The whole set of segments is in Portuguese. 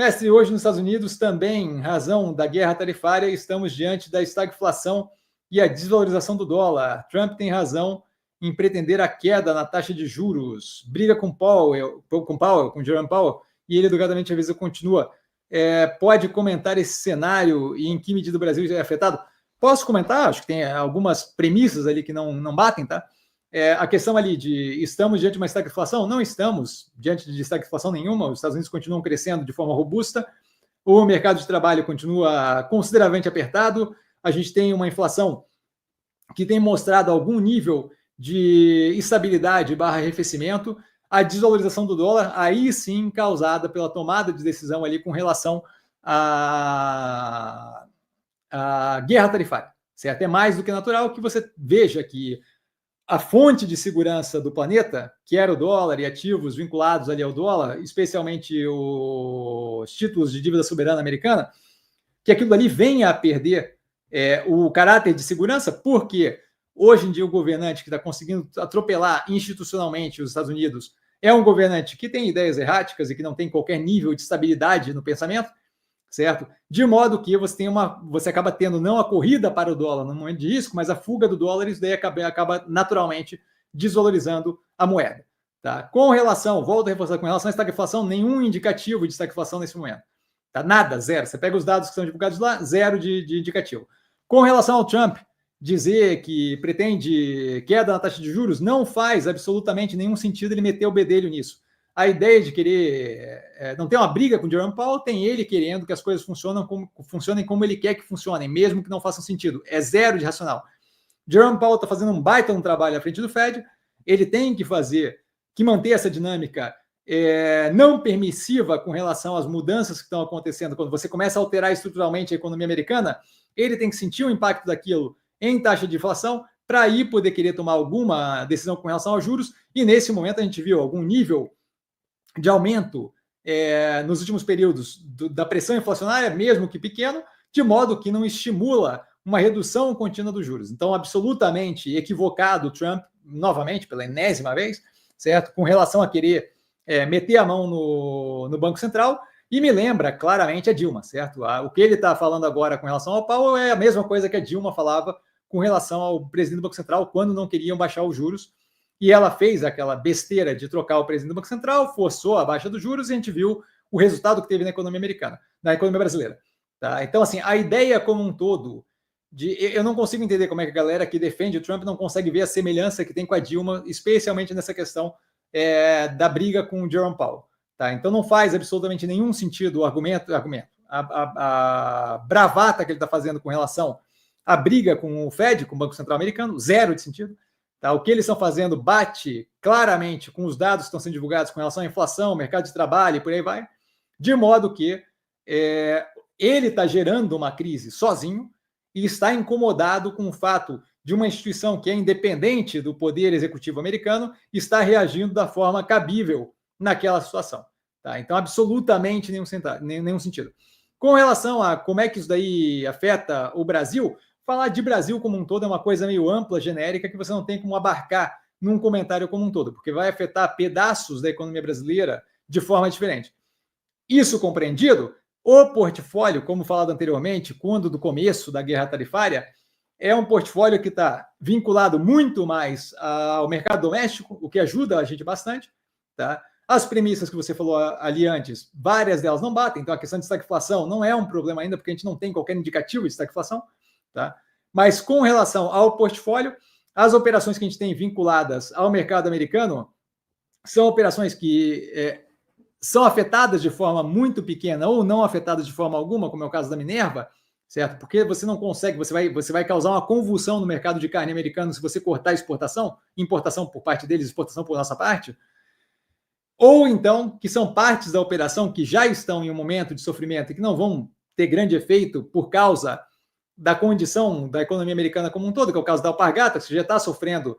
Mestre, hoje nos Estados Unidos também, em razão da guerra tarifária, estamos diante da estagflação e a desvalorização do dólar. Trump tem razão em pretender a queda na taxa de juros. Briga com com Jerome Powell, e ele educadamente avisa continua. Pode comentar esse cenário e em que medida o Brasil é afetado? Posso comentar? Acho que tem algumas premissas ali que não batem, tá? A questão ali de estamos diante de uma estagflação? Não estamos diante de estagflação nenhuma. Os Estados Unidos continuam crescendo de forma robusta. O mercado de trabalho continua consideravelmente apertado. A gente tem uma inflação que tem mostrado algum nível de estabilidade / arrefecimento. A desvalorização do dólar, aí sim causada pela tomada de decisão ali com relação à guerra tarifária. Certo? É mais do que natural que você veja que a fonte de segurança do planeta, que era o dólar e ativos vinculados ali ao dólar, especialmente os títulos de dívida soberana americana, que aquilo ali venha a perder o caráter de segurança, porque hoje em dia o governante que está conseguindo atropelar institucionalmente os Estados Unidos é um governante que tem ideias erráticas e que não tem qualquer nível de estabilidade no pensamento, certo? De modo que você acaba tendo não a corrida para o dólar no momento de risco, mas a fuga do dólar, isso daí acaba naturalmente desvalorizando a moeda. Tá? Com relação, volto a reforçar, com relação à estagflação, nenhum indicativo de estagflação nesse momento. Tá? Nada, zero. Você pega os dados que são divulgados lá, zero de indicativo. Com relação ao Trump, dizer que pretende queda na taxa de juros não faz absolutamente nenhum sentido ele meter o bedelho nisso. A ideia de querer não ter uma briga com o Jerome Powell, tem ele querendo que as coisas funcionem como ele quer que funcionem, mesmo que não façam sentido. É zero de racional. Jerome Powell está fazendo um baita trabalho à frente do Fed, ele tem que manter essa dinâmica não permissiva com relação às mudanças que estão acontecendo. Quando você começa a alterar estruturalmente a economia americana, ele tem que sentir o impacto daquilo em taxa de inflação para aí poder querer tomar alguma decisão com relação aos juros, e nesse momento a gente viu algum nível de aumento nos últimos períodos da pressão inflacionária, mesmo que pequeno, de modo que não estimula uma redução contínua dos juros. Então, absolutamente equivocado o Trump, novamente, pela enésima vez, certo? Com relação a querer meter a mão no Banco Central, e me lembra claramente a Dilma, certo? O que ele está falando agora com relação ao Powell é a mesma coisa que a Dilma falava com relação ao presidente do Banco Central quando não queriam baixar os juros, e ela fez aquela besteira de trocar o presidente do Banco Central, forçou a baixa dos juros, e a gente viu o resultado que teve na economia americana, na economia brasileira. Tá? Então, assim, a ideia como um todo, eu não consigo entender como é que a galera que defende o Trump não consegue ver a semelhança que tem com a Dilma, especialmente nessa questão da briga com o Jerome Powell. Tá? Então, não faz absolutamente nenhum sentido o argumento, a bravata que ele está fazendo com relação à briga com o Fed, com o Banco Central americano, zero de sentido. Tá? O que eles estão fazendo bate claramente com os dados que estão sendo divulgados com relação à inflação, mercado de trabalho e por aí vai, de modo que ele está gerando uma crise sozinho e está incomodado com o fato de uma instituição que é independente do poder executivo americano estar reagindo da forma cabível naquela situação. Tá? Então, absolutamente nenhum sentido. Com relação a como é que isso daí afeta o Brasil, falar de Brasil como um todo é uma coisa meio ampla, genérica, que você não tem como abarcar num comentário como um todo, porque vai afetar pedaços da economia brasileira de forma diferente. Isso compreendido, o portfólio, como falado anteriormente, quando do começo da guerra tarifária, é um portfólio que está vinculado muito mais ao mercado doméstico, o que ajuda a gente bastante. Tá? As premissas que você falou ali antes, várias delas não batem, então a questão de estagflação não é um problema ainda, porque a gente não tem qualquer indicativo de estagflação. Tá? Mas com relação ao portfólio, as operações que a gente tem vinculadas ao mercado americano são operações que são afetadas de forma muito pequena ou não afetadas de forma alguma, como é o caso da Minerva, certo? Porque você não consegue, você vai causar uma convulsão no mercado de carne americano se você cortar a exportação, importação por parte deles, exportação por nossa parte, ou então que são partes da operação que já estão em um momento de sofrimento e que não vão ter grande efeito por causa da condição da economia americana como um todo, que é o caso da Alpargatas, que já está sofrendo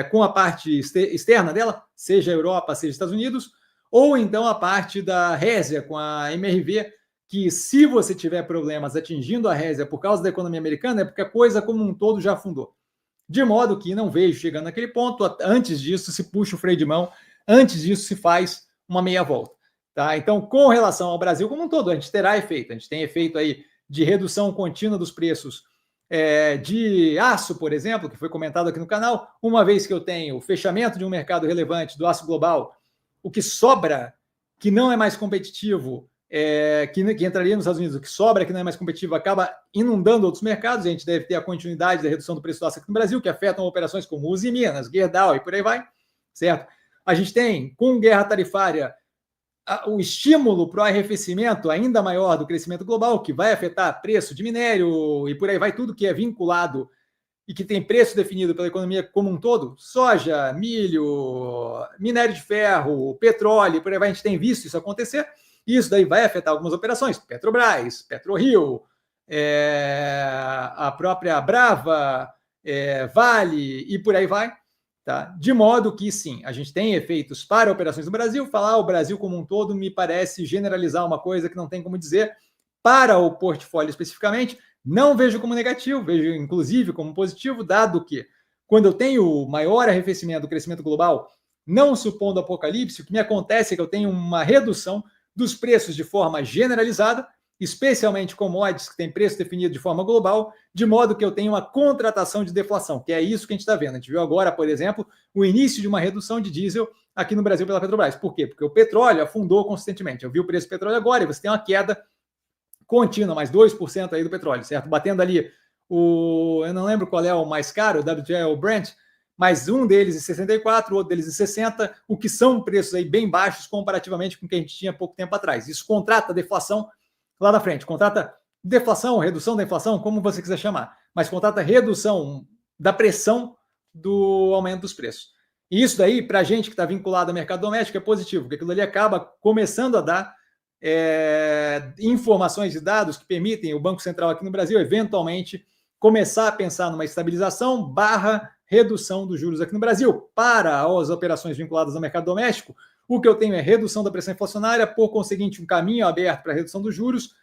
com a parte externa dela, seja a Europa, seja os Estados Unidos, ou então a parte da Resia com a MRV, que se você tiver problemas atingindo a Resia por causa da economia americana, é porque a coisa como um todo já afundou. De modo que não vejo chegando naquele ponto, antes disso se puxa o freio de mão, antes disso se faz uma meia volta. Tá? Então, com relação ao Brasil como um todo, a gente terá efeito. A gente tem efeito aí de redução contínua dos preços de aço, por exemplo, que foi comentado aqui no canal. Uma vez que eu tenho o fechamento de um mercado relevante do aço global, o que sobra, que não é mais competitivo, que entraria nos Estados Unidos, o que sobra, que não é mais competitivo, acaba inundando outros mercados. A gente deve ter a continuidade da redução do preço do aço aqui no Brasil, que afetam operações como Usiminas, Gerdau e por aí vai, certo? A gente tem, com guerra tarifária, o estímulo para o arrefecimento ainda maior do crescimento global, que vai afetar preço de minério e por aí vai, tudo que é vinculado e que tem preço definido pela economia como um todo, soja, milho, minério de ferro, petróleo, por aí vai, a gente tem visto isso acontecer, e isso daí vai afetar algumas operações, Petrobras, PetroRio, a própria Brava, Vale e por aí vai. Tá? De modo que, sim, a gente tem efeitos para operações no Brasil. Falar o Brasil como um todo me parece generalizar uma coisa que não tem como dizer. Para o portfólio especificamente, não vejo como negativo, vejo inclusive como positivo, dado que quando eu tenho maior arrefecimento do crescimento global, não supondo apocalipse, o que me acontece é que eu tenho uma redução dos preços de forma generalizada, especialmente commodities que têm preço definido de forma global, de modo que eu tenho uma contratação de deflação, que é isso que a gente está vendo. A gente viu agora, por exemplo, o início de uma redução de diesel aqui no Brasil pela Petrobras. Por quê? Porque o petróleo afundou consistentemente. Eu vi o preço do petróleo agora e você tem uma queda contínua, mais 2% aí do petróleo, certo? Batendo ali eu não lembro qual é o mais caro, o WTI ou o Brent, mas um deles em 64, o outro deles em 60, o que são preços aí bem baixos comparativamente com o que a gente tinha pouco tempo atrás. Isso contrata deflação lá na frente, contrata deflação, redução da inflação, como você quiser chamar, mas contrata redução da pressão do aumento dos preços. E isso daí, para a gente que está vinculado ao mercado doméstico, é positivo, porque aquilo ali acaba começando a dar informações e dados que permitem o Banco Central aqui no Brasil, eventualmente, começar a pensar numa estabilização barra redução dos juros aqui no Brasil. Para as operações vinculadas ao mercado doméstico, o que eu tenho é redução da pressão inflacionária, por conseguinte, um caminho aberto para a redução dos juros.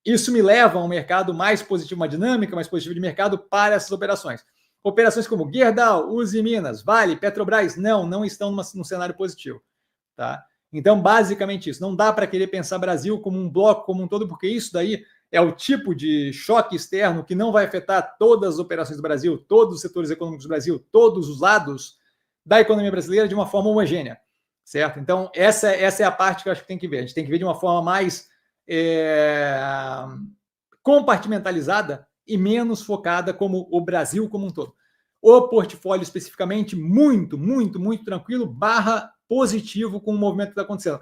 Isso me leva a um mercado mais positivo, uma dinâmica mais positiva de mercado para essas operações. Operações como Gerdau, Usiminas, Vale, Petrobras, não estão num cenário positivo. Tá? Então, basicamente isso. Não dá para querer pensar Brasil como um bloco, como um todo, porque isso daí é o tipo de choque externo que não vai afetar todas as operações do Brasil, todos os setores econômicos do Brasil, todos os lados da economia brasileira de uma forma homogênea, certo? Então, essa é a parte que eu acho que tem que ver. A gente tem que ver de uma forma mais compartimentalizada e menos focada como o Brasil como um todo. O portfólio especificamente muito, muito, muito tranquilo, barra positivo com o movimento que está acontecendo.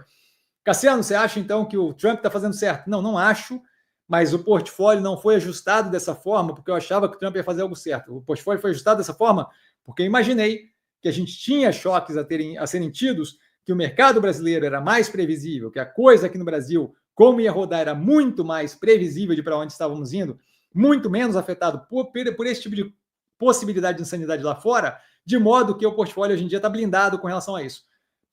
Cassiano, você acha então que o Trump está fazendo certo? Não acho, mas o portfólio não foi ajustado dessa forma porque eu achava que o Trump ia fazer algo certo. O portfólio foi ajustado dessa forma porque eu imaginei que a gente tinha choques a serem tidos, que o mercado brasileiro era mais previsível, que a coisa aqui no Brasil, como ia rodar, era muito mais previsível de para onde estávamos indo, muito menos afetado por esse tipo de possibilidade de insanidade lá fora, de modo que o portfólio hoje em dia está blindado com relação a isso,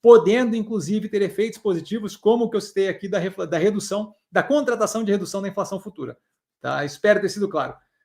podendo, inclusive, ter efeitos positivos, como o que eu citei aqui da redução, da contratação de redução da inflação futura. Tá? Espero ter sido claro.